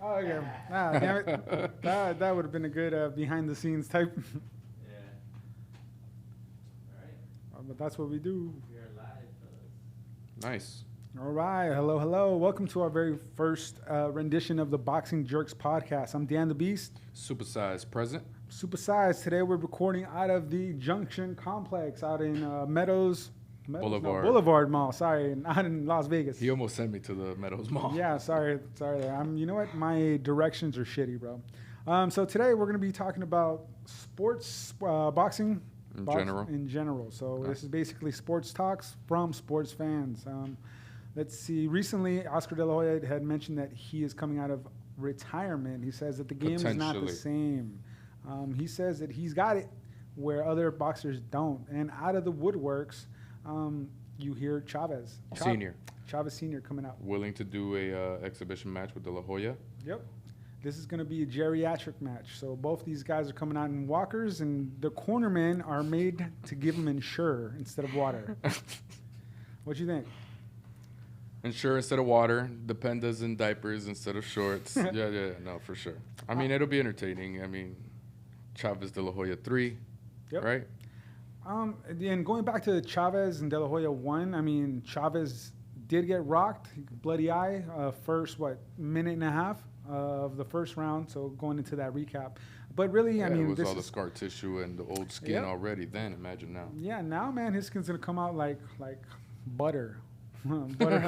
Oh, okay. Ah, damn it. That would have been a good behind the scenes type. Yeah. All right. But that's what we do. We are live, fellas. Nice. All right. Hello, hello. Welcome to our very first rendition of the Boxing Jerks podcast. I'm Dan the Beast. Supersized present. Supersized. Today we're recording out of the Junction Complex out in Meadows Boulevard. Boulevard Mall. Sorry, not in Las Vegas. He almost sent me to the Meadows Mall. Yeah, sorry. You know what? My directions are shitty, bro. So today we're going to be talking about sports, boxing. In general. So Okay. This is basically sports talks from sports fans. Let's see. Recently, Oscar De La Hoya had mentioned that he is coming out of retirement. He says that the game is not the Potentially. same. He says that he's got it where other boxers don't. And out of the woodworks, you hear Chavez Senior coming out. Willing to do a exhibition match with De La Hoya. Yep. This is going to be a geriatric match. So both these guys are coming out in walkers, and the cornermen are made to give them Ensure instead of water. What you think? Ensure instead of water. Dependas in diapers instead of shorts. yeah, no, for sure. I mean, it'll be entertaining. I mean, Chavez De La Hoya 3, Yep. right? And going back to Chavez and De La Hoya 1, I mean, Chavez did get rocked, bloody eye, first, minute and a half of the first round, so going into that recap. But really, Yeah, I mean, it was this all the is, scar tissue and the old skin Yep. already then. Imagine now. yeah, now, man, his skin's going to come out like butter. Butter.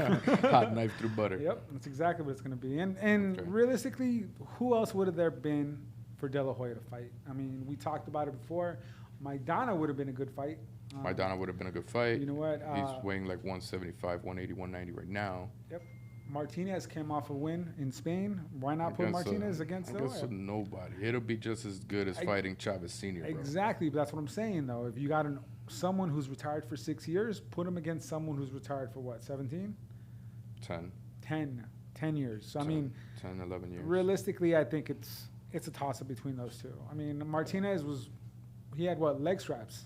Hot knife through butter. Yep, that's exactly what it's going to be. And Okay. realistically, who else would have there been for De La Hoya to fight? I mean, we talked about it before. Maidana would have been a good fight. Maidana would have been a good fight. You know what? He's weighing like 175, 180, 190 right now. Yep. Martinez came off a win in Spain. Why not put Martinez against De La Hoya? Nobody. It'll be just as good as fighting Chavez Senior. Bro. Exactly, but that's what I'm saying, though. If you got someone who's retired for 6 years, put him against someone who's retired for what, 17? 10. 10 years. So, 10, I mean, 10, 11 years. realistically, I think it's a toss-up between those two. I mean, Martinez he had what, leg straps?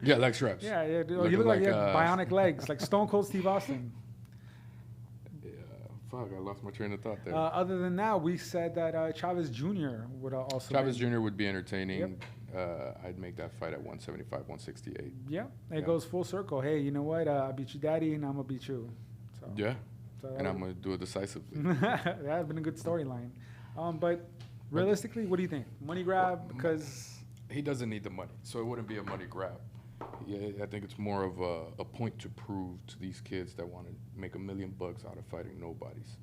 Yeah, leg straps. Yeah, he Looking looked like he had like, bionic legs, like Stone Cold Steve Austin. Yeah, fuck, I lost my train of thought there. Other than that, we said that Chavez Jr. would also Chavez be. Jr. would be entertaining. Yep. I'd make that fight at 175, 168. Yeah, Yeah. it goes full circle. Hey, you know what? I beat you, daddy, and I'm going to beat you. So, Yeah, so and I'm going to do it decisively. that would have been a good storyline. But realistically, what do you think? Money grab? Because He doesn't need the money, so it wouldn't be a money grab. Yeah, I think it's more of a point to prove to these kids that want to make $1 million out of fighting nobodies.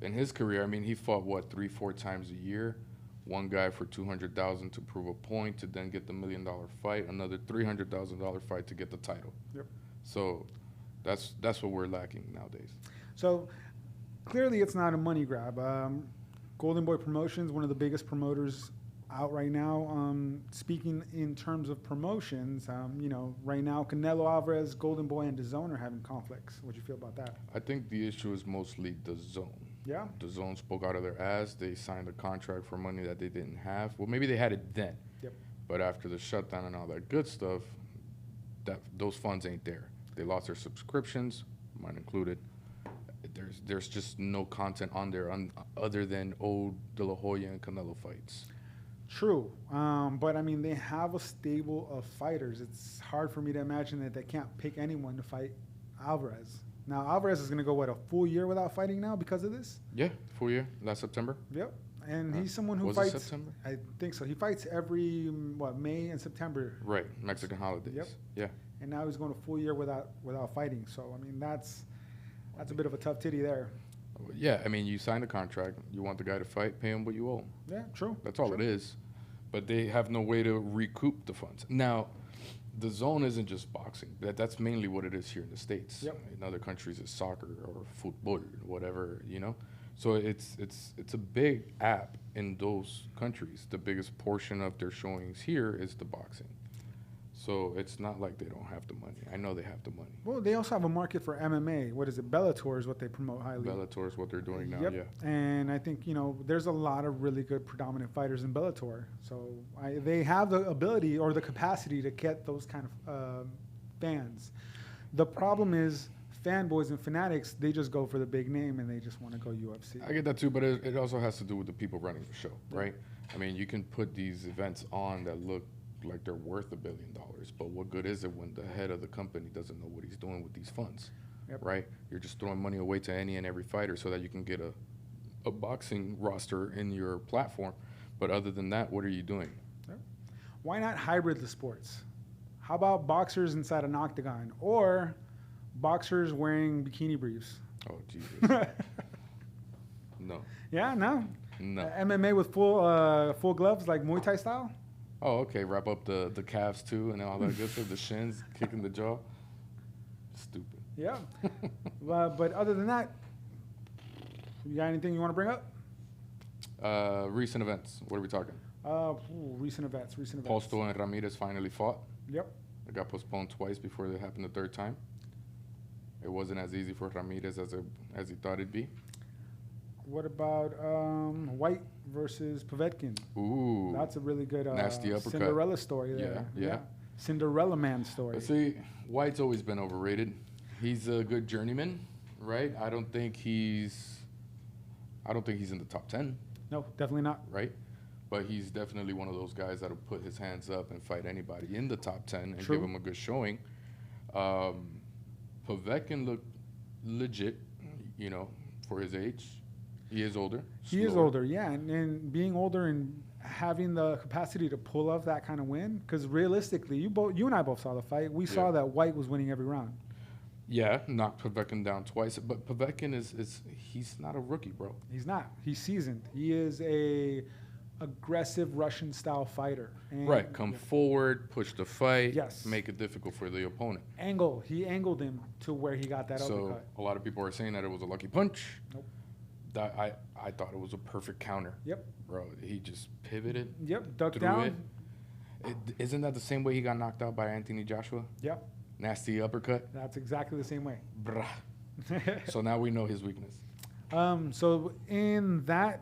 In his career, I mean, he fought, 3-4 times a year? One guy for $200,000 to prove a point, to then get the $1 million fight, another $300,000 fight to get the title. Yep. So that's what we're lacking nowadays. So clearly it's not a money grab. Golden Boy Promotions, one of the biggest promoters out right now. Speaking in terms of promotions, right now Canelo Alvarez, Golden Boy, and DAZN are having conflicts. What do you feel about that? I think the issue is mostly the zone. Yeah. The zone spoke out of their ass. They signed a contract for money that they didn't have. Well, maybe they had it then. Yep. But after the shutdown and all that good stuff, those funds ain't there. They lost their subscriptions, mine included. There's just no content on there other than old De La Hoya and Canelo fights. True, but I mean they have a stable of fighters. It's hard for me to imagine that they can't pick anyone to fight Alvarez. Now Alvarez is going to go a full year without fighting now because of this. Yeah, full year, last September. Yep, and he's someone who Was fights. it September? I think so. He fights every May and September. Right, Mexican holidays. Yep. Yeah. And now he's going a full year without fighting. So I mean that's a bit of a tough titty there. Yeah, I mean, you signed a contract. You want the guy to fight, pay him what you owe him. Yeah, true. That's all true. it is. But they have no way to recoup the funds. Now, the zone isn't just boxing. That's mainly what it is here in the States. Yep. In other countries, it's soccer or football, whatever, So it's a big app in those countries. The biggest portion of their showings here is the boxing. So it's not like they don't have the money. I know they have the money. Well, they also have a market for MMA. What is it? Bellator is what they promote highly. Bellator is what they're doing now, Yep. yeah. And I think, there's a lot of really good predominant fighters in Bellator. So they have the ability or the capacity to get those kind of fans. The problem is fanboys and fanatics, they just go for the big name and they just want to go UFC. I get that too, but it also has to do with the people running the show, right? I mean, you can put these events on that look like they're worth $1 billion, but what good is it when the head of the company doesn't know what he's doing with these funds, right? You're just throwing money away to any and every fighter so that you can get a boxing roster in your platform. But other than that, what are you doing? Why not hybrid the sports? How about boxers inside an octagon or boxers wearing bikini briefs? Oh, Jesus. No. Yeah, no. No. MMA with full gloves like Muay Thai style? Oh, okay. Wrap up the calves too and all that good stuff. The shins, kicking the jaw. Stupid. Yeah. But other than that, you got anything you want to bring up? Recent events. What are we talking? Recent events. Posto and Ramirez finally fought. Yep. It got postponed twice before it happened the third time. It wasn't as easy for Ramirez as he thought it'd be. What about White versus Povetkin? Ooh. That's a really good nasty uppercut. Cinderella story there. Yeah. Cinderella man story. But see, White's always been overrated. He's a good journeyman, right? I don't think he's in the top 10. No, definitely not. Right? But he's definitely one of those guys that'll put his hands up and fight anybody in the top 10 and True. give him a good showing. Povetkin looked legit, for his age. He is older. He is older, yeah. And being older and having the capacity to pull off that kind of win, because realistically, you and I both saw the fight. We saw that White was winning every round. Yeah, knocked Povetkin down twice. But Povetkin he's not a rookie, bro. He's not. He's seasoned. He is a aggressive Russian-style fighter. And Right. Come forward, push the fight, Yes. make it difficult for the opponent. He angled him to where he got that uppercut. So a lot of people are saying that it was a lucky punch. Nope. I thought it was a perfect counter. Yep. Bro, he just pivoted. Yep, ducked threw down. Isn't that the same way he got knocked out by Anthony Joshua? Yep, Nasty uppercut. that's exactly the same way. Bruh. So now we know his weakness. So in that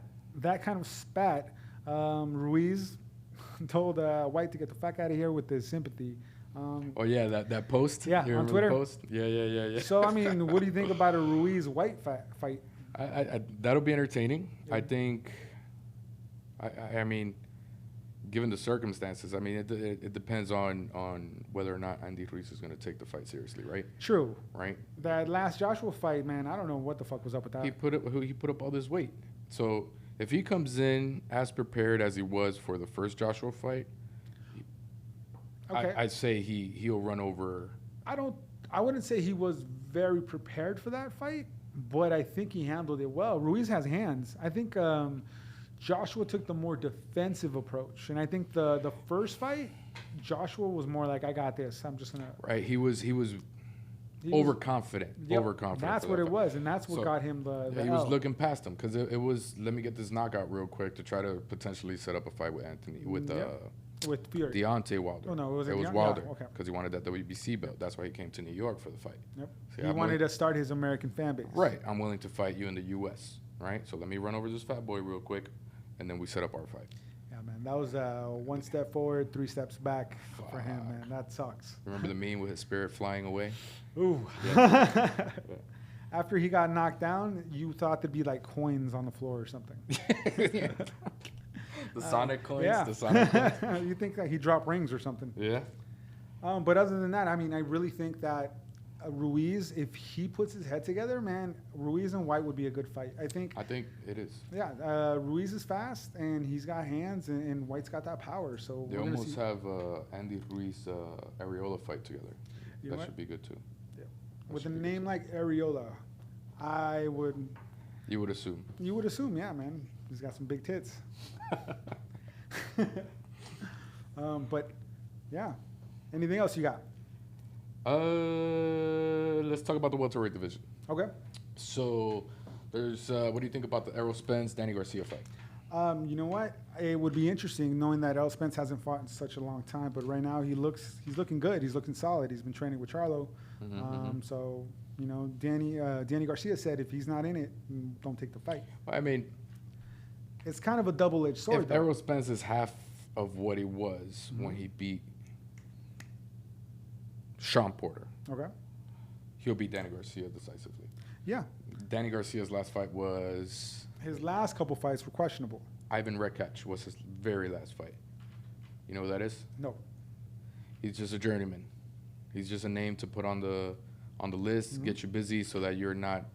kind of spat, Ruiz told White to get the fuck out of here with his sympathy. Oh yeah, that post. Yeah, You on remember Twitter. the post? Yeah. So I mean, what do you think about a Ruiz White fight? I that'll be entertaining. Yeah. I think. I mean, given the circumstances, I mean, it depends on whether or not Andy Ruiz is going to take the fight seriously, right? True. Right. That last Joshua fight, man, I don't know what the fuck was up with that. He put up all this weight. So if he comes in as prepared as he was for the first Joshua fight, Okay. I'd say he'll run over. I wouldn't say he was very prepared for that fight, but I think he handled it well. Ruiz has hands. I think Joshua took the more defensive approach, and I think the first fight, Joshua was more like, "I got this. I'm just gonna." Right. He was overconfident. Yep, Overconfident. That's for what that it fight. was, and that's what So, got him the he was L. looking past him because it was, let me get this knockout real quick to try to potentially set up a fight with with Fury. Deontay Wilder. Oh, no, it was Wilder Wilder, okay. because he wanted that WBC belt. That's why he came to New York for the fight. Yep. See, He I'm wanted willing- to start his American fan base. Right. I'm willing to fight you in the U.S. Right. So let me run over this fat boy real quick, and then we set up our fight. Yeah, man, that was one step forward, 3 steps back for him, man. That sucks. Remember the meme with his spirit flying away? Ooh. After he got knocked down, you thought there'd be like coins on the floor or something. The Sonic coins. Yeah. The Sonic coins. You think that he dropped rings or something. Yeah. But other than that, I mean, I really think that Ruiz, if he puts his head together, man, Ruiz and White would be a good fight. I think, it is. yeah, Ruiz is fast and he's got hands and White's got that power. So They we're gonna almost see. have Andy Ruiz Areola fight together. You know That what? should be good too. Yeah. That With a should be good name too. like Areola, You would assume. you would assume, yeah, man, he's got some big tits. But yeah, anything else you got? Let's talk about the welterweight division. Okay. So there's what do you think about the Errol Spence Danny Garcia fight? You know what? It would be interesting knowing that Errol Spence hasn't fought in such a long time, but right now he's looking good. He's looking solid. He's been training with Charlo. So, you know, Danny Garcia said if he's not in it, don't take the fight. I mean, It's kind of a double-edged sword. if though. Errol Spence is half of what he was when he beat Sean Porter, Okay. he'll beat Danny Garcia decisively. Yeah. Danny Garcia's last fight was His last couple fights were questionable. Ivan Rekach was his very last fight. You know who that is? No. He's just a journeyman. He's just a name to put on the list, get you busy so that you're not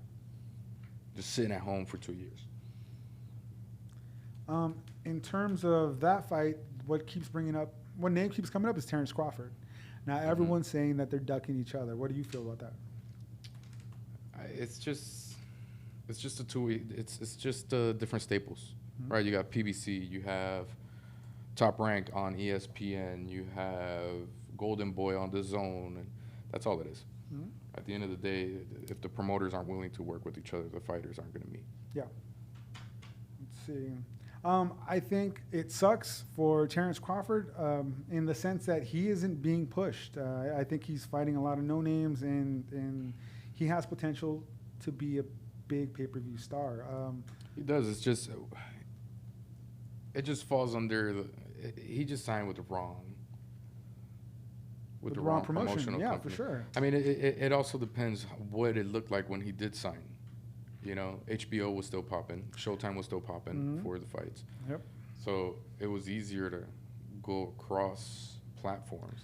just sitting at home for 2 years. In terms of that fight, what name keeps coming up is Terrence Crawford. Now everyone's saying that they're ducking each other. What do you feel about that? It's just a two-way. It's just different staples, right? You got PBC, you have Top Rank on ESPN, you have Golden Boy on DAZN, and that's all it is. At the end of the day, if the promoters aren't willing to work with each other, the fighters aren't going to meet. Yeah. Let's see. I think it sucks for Terrence Crawford in the sense that he isn't being pushed. I think he's fighting a lot of no names, and he has potential to be a big pay-per-view star. He does. It just falls under he just signed with the wrong. With the wrong promotional yeah, company. for sure. I mean, it also depends what it looked like when he did sign. You know, HBO was still popping, Showtime was still popping for the fights. Yep. So it was easier to go across platforms.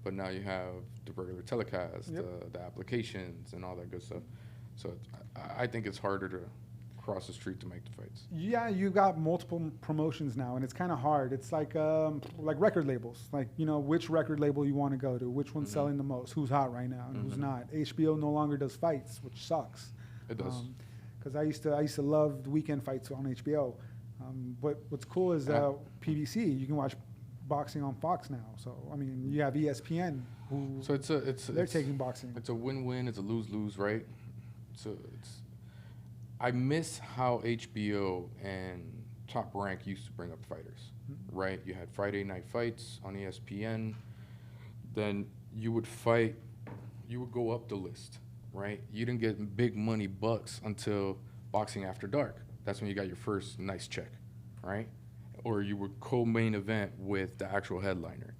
But now you have the regular telecast, the applications, and all that good stuff. So I think it's harder to cross the street to make the fights. Yeah, you got multiple promotions now, and it's kind of hard. It's like record labels. Like, you know, which record label you want to go to, which one's selling the most, who's hot right now, and who's not. HBO no longer does fights, which sucks. It does. Because I used to love the weekend fights on HBO. But what's cool is PBC. You can watch boxing on Fox now. So I mean, you have ESPN who they're taking boxing. It's a win-win. It's a lose-lose, right? So I miss how HBO and Top Rank used to bring up fighters, right? You had Friday night fights on ESPN. Then you would fight. You would go up the list. Right? You didn't get big money bucks until Boxing After Dark. That's when you got your first nice check, right? Or you would co-main event with the actual headliner.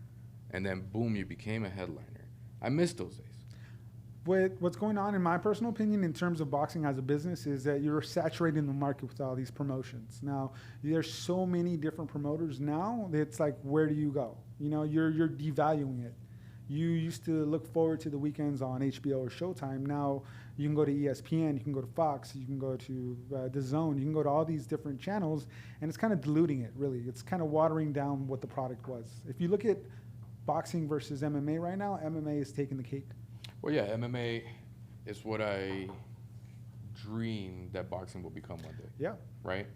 And then, boom, you became a headliner. I miss those days. What's going on, in my personal opinion, in terms of boxing as a business, is that you're saturating the market with all these promotions. Now, there's so many different promoters now, it's like, where do you go? You know, you're devaluing it. You used to look forward to the weekends on HBO or Showtime. Now you can go to ESPN, you can go to Fox, you can go to DAZN, you can go to all these different channels, and it's kind of diluting it, really. It's kind of watering down what the product was. If you look at boxing versus MMA right now, MMA is taking the cake. Well, yeah, MMA is what I dream that boxing will become one day. Yeah. Right?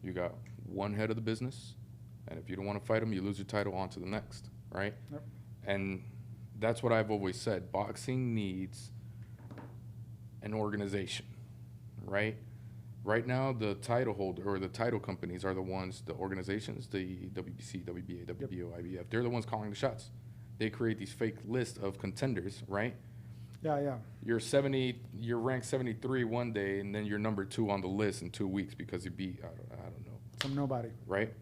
You got one head of the business, and if you don't want to fight him, you lose your title on to the next, right? Yep. And that's what I've always said. Boxing needs an organization, right? Right now, the title holder or the title companies are the ones, the organizations, the WBC, WBA, WBO, IBF. They're the ones calling the shots. They create these fake lists of contenders, right? Yeah. You're ranked 73 one day, and then you're number 2 on the list in 2 weeks because you beat, I don't know. Some nobody. Right?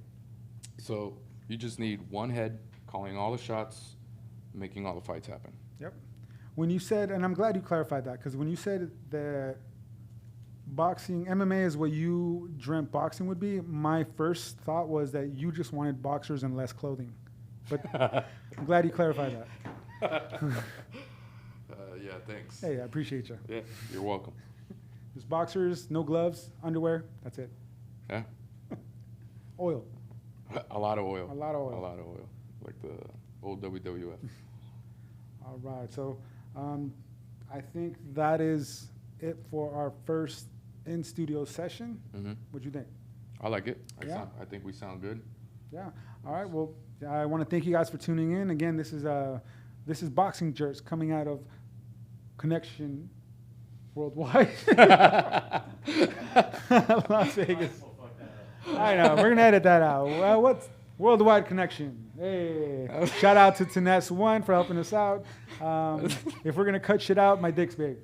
So you just need one head calling all the shots, making all the fights happen. Yep. When you said, and I'm glad you clarified that, because when you said that boxing, MMA is what you dreamt boxing would be, my first thought was that you just wanted boxers and less clothing. But I'm glad you clarified that. Yeah, thanks. Hey, I appreciate you. Yeah, you're welcome. Just boxers, no gloves, underwear, that's it. Yeah. Oil. A lot of oil. A lot of oil. A lot of oil. Like the old WWF. All right. So I think that is it for our first in-studio session. What'd you think? I like it. Yeah. I think we sound good. Yeah. All right. Well, I want to thank you guys for tuning in. Again, this is Boxing JERKS coming out of Connection Worldwide. Las Vegas. I know. We're going to edit that out. Well, what's Worldwide Connection? Hey. Shout out to Tiness One for helping us out. If we're going to cut shit out, my dick's big.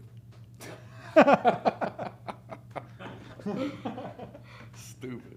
Stupid.